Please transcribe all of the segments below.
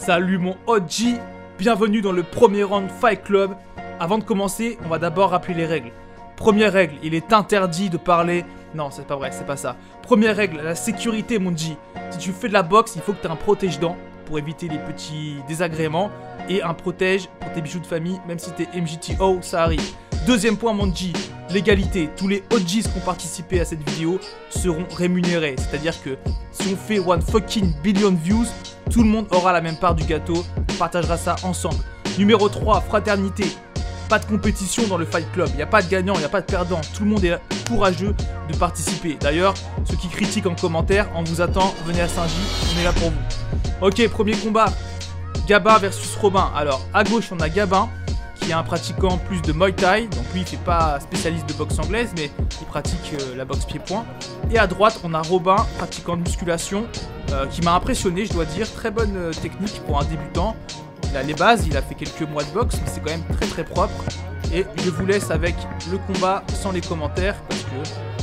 Salut mon OG, bienvenue dans le premier round Fight Club. Avant de commencer, on va d'abord rappeler les règles. Première règle, il est interdit de parler... Non, c'est pas vrai, c'est pas ça. Première règle, la sécurité mon G. Si tu fais de la boxe, il faut que tu aies un protège-dents pour éviter les petits désagréments. Et un protège pour tes bijoux de famille, même si t'es MGTO, ça arrive. Deuxième point mon G, l'égalité. Tous les OGs qui ont participé à cette vidéo seront rémunérés. C'est-à-dire que si on fait 1 fucking billion views, tout le monde aura la même part du gâteau. On partagera ça ensemble. Numéro 3, fraternité. Pas de compétition dans le Fight Club. Il n'y a pas de gagnant, il n'y a pas de perdant. Tout le monde est courageux de participer. D'ailleurs, ceux qui critiquent en commentaire, on vous attend. Venez à Saint-Gilles, on est là pour vous. Ok, premier combat. Gabin versus Robin. Alors, à gauche, on a Gabin, qui est un pratiquant plus de Muay Thai. Donc lui, il fait pas spécialiste de boxe anglaise, mais il pratique la boxe pied-point. Et à droite, on a Robin, pratiquant de musculation, qui m'a impressionné, je dois dire. Très bonne technique pour un débutant. Il a les bases, il a fait quelques mois de boxe, mais c'est quand même très très propre. Et je vous laisse avec le combat sans les commentaires, parce que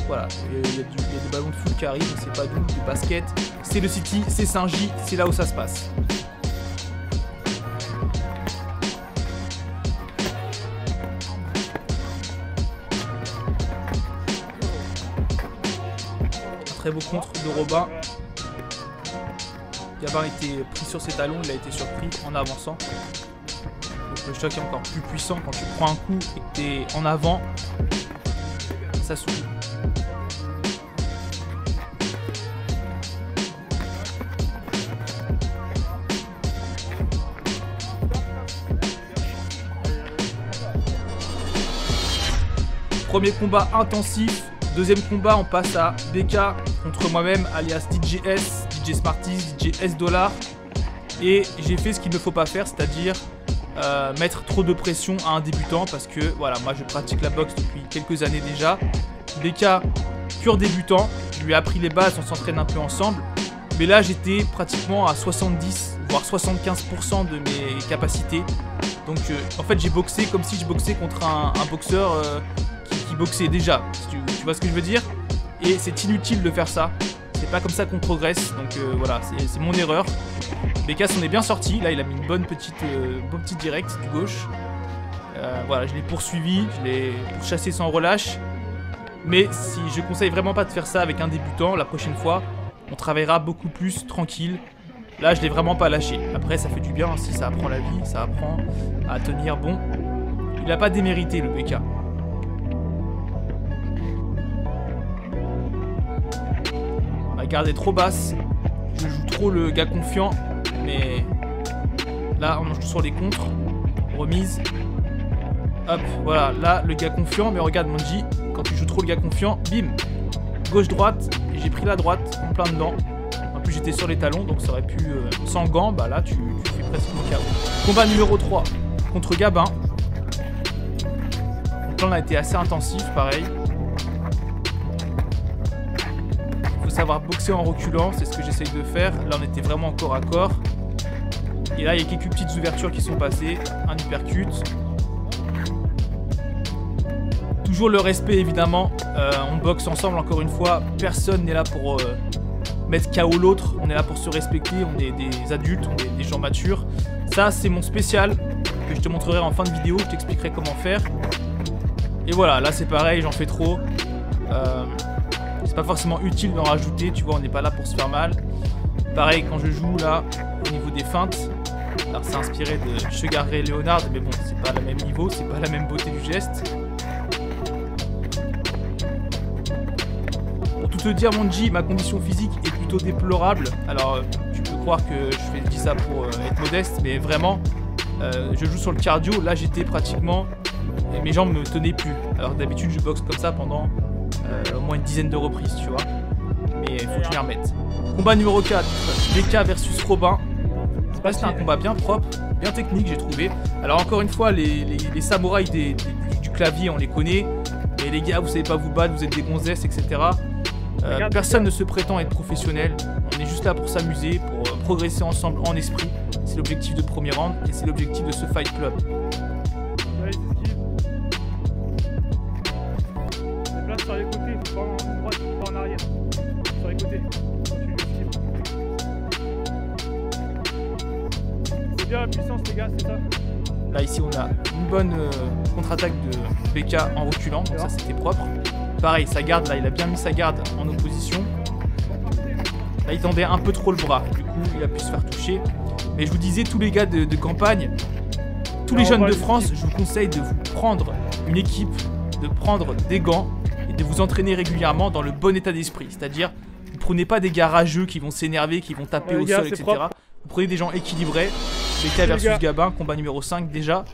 voilà, il y a des ballons de foot qui arrivent, c'est pas d'où, du basket. C'est le City, c'est Saint-Gilles, c'est là où ça se passe. Très beau contre de Robin. Gabin était pris sur ses talons, il a été surpris en avançant. Donc le choc est encore plus puissant quand tu prends un coup et que tu es en avant. Ça souffle. Premier combat intensif. Deuxième combat, on passe à BK contre moi-même, alias DJS, DJ Smarties, DJ $. Et j'ai fait ce qu'il ne faut pas faire, c'est-à-dire mettre trop de pression à un débutant, parce que voilà, moi je pratique la boxe depuis quelques années déjà. BK, pur débutant, je lui ai appris les bases, on s'entraîne un peu ensemble. Mais là j'étais pratiquement à 70 voire 75% de mes capacités. Donc en fait j'ai boxé comme si je boxais contre un boxeur qui boxait déjà, tu vois ce que je veux dire. Et c'est inutile de faire ça, c'est pas comme ça qu'on progresse. Donc voilà, c'est mon erreur. BK s'en est bien sorti, là il a mis une bonne petite direct du gauche. Voilà, je l'ai poursuivi, je l'ai pourchassé sans relâche. Mais si je conseille vraiment pas de faire ça avec un débutant, la prochaine fois on travaillera beaucoup plus tranquille. Là je l'ai vraiment pas lâché. Après ça fait du bien, si ça apprend la vie, ça apprend à tenir bon. Il a pas démérité le BK. Ma garde est trop basse, je joue trop le gars confiant, mais là on joue sur les contres, remise, hop, voilà, là le gars confiant, mais regarde mon G, quand tu joues trop le gars confiant, bim, gauche-droite, et j'ai pris la droite en plein dedans, en plus j'étais sur les talons, donc ça aurait pu, sans gants, bah là tu fais presque mon KO. Combat numéro 3, contre Gabin, donc là on a été assez intensif, pareil. Savoir boxer en reculant, c'est ce que j'essaye de faire. Là on était vraiment corps à corps. Et là il y a quelques petites ouvertures qui sont passées. Un uppercut. Toujours le respect évidemment. On boxe ensemble encore une fois. Personne n'est là pour mettre KO l'autre. On est là pour se respecter. On est des adultes, on est des gens matures. Ça c'est mon spécial que je te montrerai en fin de vidéo. Je t'expliquerai comment faire. Et voilà, là c'est pareil, j'en fais trop. C'est pas forcément utile d'en rajouter, tu vois, on n'est pas là pour se faire mal. Pareil quand je joue là, au niveau des feintes, alors c'est inspiré de Sugar Ray Leonard, mais bon, c'est pas le même niveau, c'est pas la même beauté du geste. Pour tout te dire mon G, ma condition physique est plutôt déplorable. Alors tu peux croire que je dis ça pour être modeste, mais vraiment, je joue sur le cardio, là j'étais pratiquement, et mes jambes me tenaient plus. Alors d'habitude je boxe comme ça pendant au moins une dizaine de reprises, tu vois. Mais il faut que je m'y remette. Combat numéro 4, BK versus Robin. Là c'était un combat bien propre, bien technique j'ai trouvé. Alors encore une fois, les samouraïs du clavier on les connaît. Mais les gars, vous savez pas vous battre, vous êtes des gonzesses, etc. Personne ne se prétend être professionnel. On est juste là pour s'amuser, pour progresser ensemble en esprit. C'est l'objectif de premier round et c'est l'objectif de ce Fight Club. Sur les côtés, pas en droite, pas en arrière. Sur les côtés. bien la puissance, les gars, c'est ça. Là, ici, on a une bonne contre-attaque de BK en reculant. Donc ça, c'était propre. Pareil, sa garde, là, il a bien mis sa garde en opposition. Là, il tendait un peu trop le bras. Du coup, il a pu se faire toucher. Mais je vous disais, tous les gars de campagne, tous les jeunes de France, je vous conseille de vous prendre une équipe, de prendre des gants et de vous entraîner régulièrement dans le bon état d'esprit. C'est-à-dire, ne prenez pas des gars rageux qui vont s'énerver, qui vont taper au sol, etc. Propre. Vous prenez des gens équilibrés. BK versus Gabin, combat numéro 5 déjà.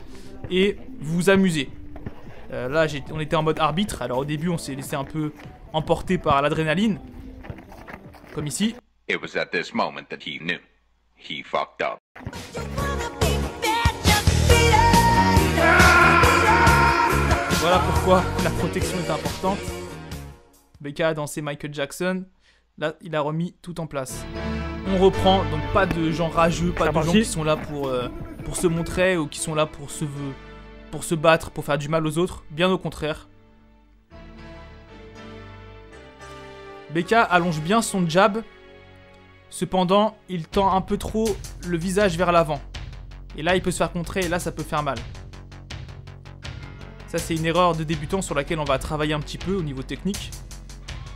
Et vous vous amusez. Là, on était en mode arbitre. Alors au début, on s'est laissé un peu emporter par l'adrénaline. Comme ici. It was at this moment that he knew. He fucked up. Voilà pourquoi la protection est importante. BK a dansé Michael Jackson. Là, il a remis tout en place. On reprend, donc pas de gens rageux, pas de gens qui sont là pour se montrer ou qui sont là pour se battre, pour faire du mal aux autres. Bien au contraire. BK allonge bien son jab. Cependant, il tend un peu trop le visage vers l'avant. Et là, il peut se faire contrer et là, ça peut faire mal. Ça, c'est une erreur de débutant sur laquelle on va travailler un petit peu au niveau technique.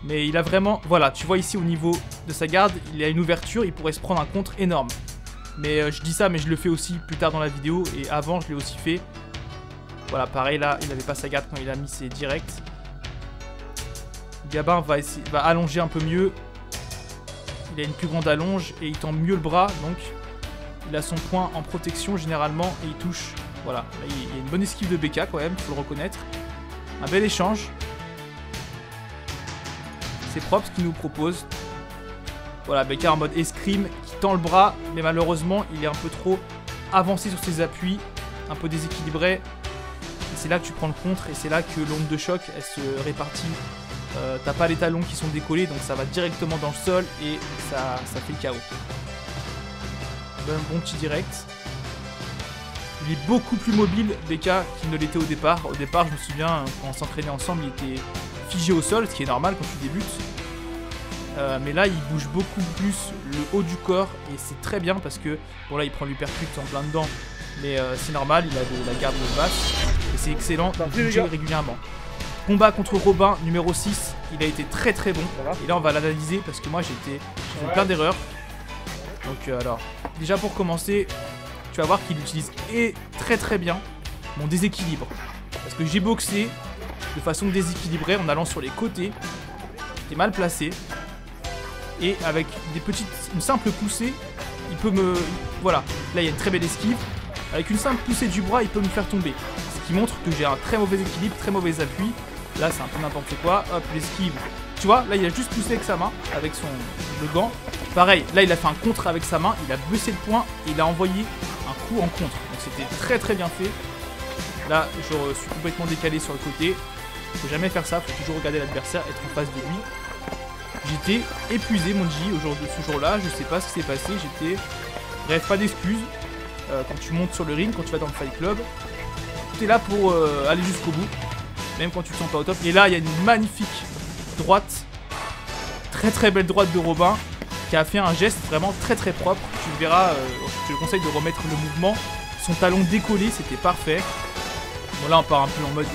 Mais il a vraiment... Voilà, tu vois ici au niveau de sa garde, il a une ouverture, il pourrait se prendre un contre énorme. Mais je dis ça, mais je le fais aussi plus tard dans la vidéo. Et avant, je l'ai aussi fait. Voilà, pareil, là, il n'avait pas sa garde quand il a mis ses directs. Gabin va allonger un peu mieux. Il a une plus grande allonge et il tend mieux le bras. Donc, il a son point en protection généralement et il touche. Voilà, là, il y a une bonne esquive de BK quand même, il faut le reconnaître. Un bel échange. C'est propre ce qu'il nous propose. Voilà, BK en mode escrime qui tend le bras, mais malheureusement, il est un peu trop avancé sur ses appuis, un peu déséquilibré. Et c'est là que tu prends le contre et c'est là que l'onde de choc, elle se répartit. T'as pas les talons qui sont décollés, donc ça va directement dans le sol et ça fait le KO. Un bon petit direct. Il est beaucoup plus mobile, BK, qu'il ne l'était au départ. Au départ, je me souviens, quand on s'entraînait ensemble, il était figé au sol, ce qui est normal quand tu débutes. Mais là, il bouge beaucoup plus le haut du corps et c'est très bien parce que, bon là, il prend l'uppercut en plein dedans, mais c'est normal, il a de la garde basse et c'est excellent de bouger régulièrement. Combat contre Robin, numéro 6, il a été très très bon. Et là, on va l'analyser parce que moi, j'ai fait plein d'erreurs. Donc, alors, déjà pour commencer, tu vas voir qu'il utilise très très bien mon déséquilibre. Parce que j'ai boxé de façon déséquilibrée en allant sur les côtés. J'étais mal placé. Et avec une simple poussée, il peut me... Voilà, là il y a une très belle esquive. Avec une simple poussée du bras, il peut me faire tomber. Ce qui montre que j'ai un très mauvais équilibre, très mauvais appui. Là c'est un peu n'importe quoi. Hop, l'esquive. Tu vois, là il a juste poussé avec sa main, avec le gant. Pareil, là il a fait un contre avec sa main, il a baissé le poing et il a envoyé un coup en contre. Donc c'était très très bien fait. Là je suis complètement décalé sur le côté. Faut jamais faire ça, faut toujours regarder l'adversaire, être en face de lui. J'étais épuisé mon G ce jour-là, je sais pas ce qui s'est passé, j'étais... Bref, pas d'excuses. Quand tu montes sur le ring, quand tu vas dans le Fight Club, tu es là pour aller jusqu'au bout, même quand tu te sens pas au top. Et là, il y a une magnifique droite, très très belle droite de Robin, qui a fait un geste vraiment très très propre. Tu verras, je te conseille de remettre le mouvement. Son talon décollé, c'était parfait. Bon là, on part un peu en mode...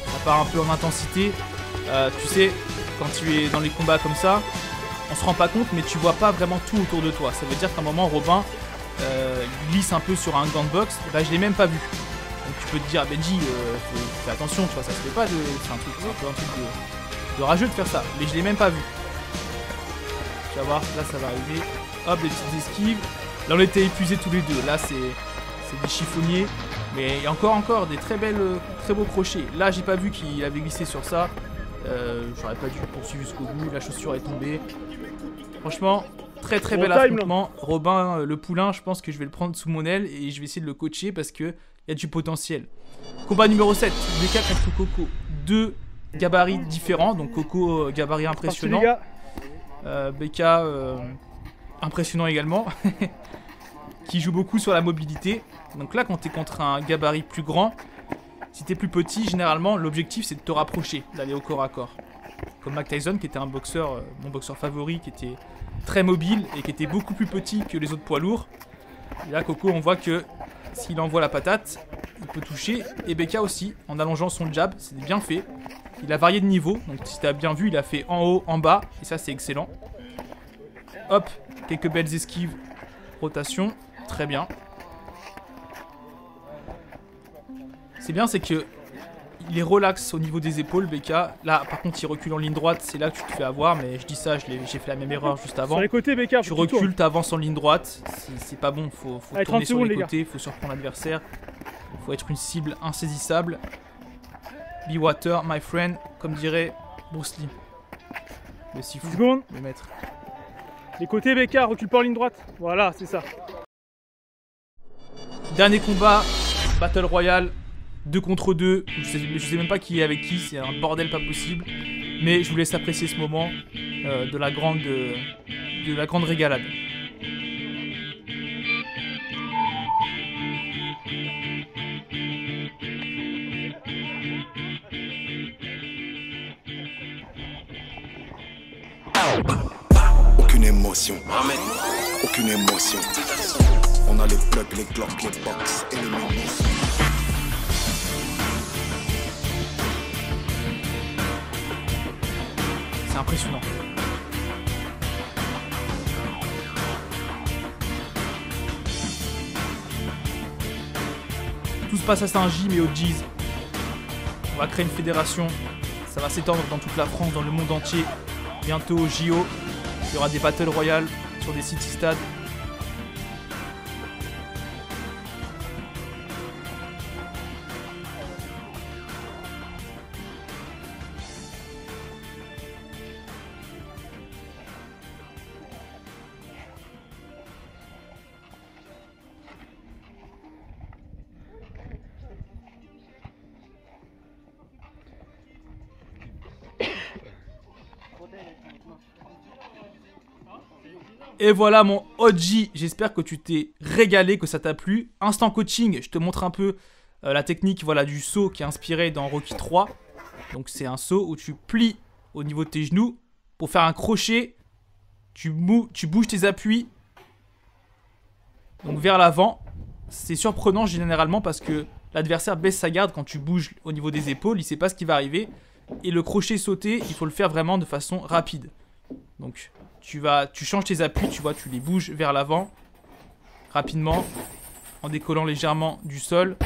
on part un peu en intensité. Tu sais... Quand tu es dans les combats comme ça, on se rend pas compte, mais tu vois pas vraiment tout autour de toi. Ça veut dire qu'à un moment, Robin glisse un peu sur un gant de boxe, et bah je l'ai même pas vu. Donc tu peux te dire, Benji, fais attention, tu vois, ça se fait pas de... C'est un truc de rageux de faire ça, mais je l'ai même pas vu. Tu vas voir, là ça va arriver. Hop, des petites esquives. Là on était épuisés tous les deux, là c'est des chiffonniers. Mais il y a encore des très beaux crochets. Là j'ai pas vu qu'il avait glissé sur ça. J'aurais pas dû poursuivre jusqu'au bout, la chaussure est tombée. Franchement, très très bel affrontement. Robin, le poulain, je pense que je vais le prendre sous mon aile et je vais essayer de le coacher parce qu'il y a du potentiel. Combat numéro 7, BK contre Coco. Deux gabarits différents, donc Coco, gabarit impressionnant. BK, impressionnant également. Qui joue beaucoup sur la mobilité. Donc là, quand tu es contre un gabarit plus grand, si t'es plus petit, généralement, l'objectif c'est de te rapprocher, d'aller au corps à corps. Comme Mike Tyson, qui était un boxeur, mon boxeur favori, qui était très mobile et qui était beaucoup plus petit que les autres poids lourds. Et là, Coco, on voit que s'il envoie la patate, il peut toucher. Et Beka aussi, en allongeant son jab. C'est bien fait. Il a varié de niveau. Donc si tu as bien vu, il a fait en haut, en bas. Et ça, c'est excellent. Hop, quelques belles esquives. Rotation. Très bien. C'est bien, c'est que il est relax au niveau des épaules, Beka. Là, par contre, il recule en ligne droite. C'est là que tu te fais avoir. Mais je dis ça, j'ai fait la même erreur juste avant. Sur les côtés, Beka. Tu recules, t'avances en ligne droite. C'est pas bon. Faut allez, tourner sur secondes, les les côtés. Faut surprendre l'adversaire. Faut être une cible insaisissable. Be water, my friend. Comme dirait Bruce Lee. Le sifu. Seconde. Le maître. Les côtés, Beka. Recule pas en ligne droite. Voilà, c'est ça. Dernier combat. Battle Royale. 2 contre 2, je sais même pas qui est avec qui, c'est un bordel pas possible. Mais je vous laisse apprécier ce moment de la grande régalade. Aucune émotion, aucune émotion. On a les plugs, les glocks, les box et les munitions. C'est impressionnant. Tout se passe à Saint-Gilles mais au G's. On va créer une fédération. Ça va s'étendre dans toute la France, dans le monde entier. Bientôt au JO. Il y aura des Battle Royale sur des city stades. Et voilà mon OG, j'espère que tu t'es régalé, que ça t'a plu. Instant coaching, je te montre un peu la technique voilà, du saut qui est inspiré dans Rocky 3. Donc c'est un saut où tu plies au niveau de tes genoux. Pour faire un crochet, tu bouges tes appuis donc vers l'avant. C'est surprenant généralement parce que l'adversaire baisse sa garde quand tu bouges au niveau des épaules. Il ne sait pas ce qui va arriver. Et le crochet sauté, il faut le faire vraiment de façon rapide. Donc tu changes tes appuis, tu vois, tu les bouges vers l'avant rapidement en décollant légèrement du sol.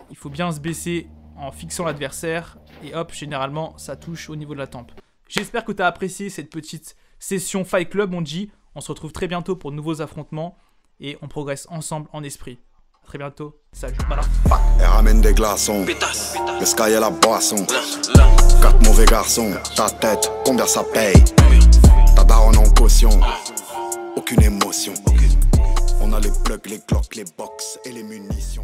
Il faut bien se baisser en fixant l'adversaire et hop, généralement ça touche au niveau de la tempe. J'espère que tu as apprécié cette petite session Fight Club, on dit. On se retrouve très bientôt pour de nouveaux affrontements et on progresse ensemble en esprit. A très bientôt, salut, voilà. Elle ramène des glaçons, le sky et la boisson. 4 mauvais garçons, ta tête, combien ça paye? Ta daronne en caution, aucune émotion. On a les plugs, les glocks, les box et les munitions.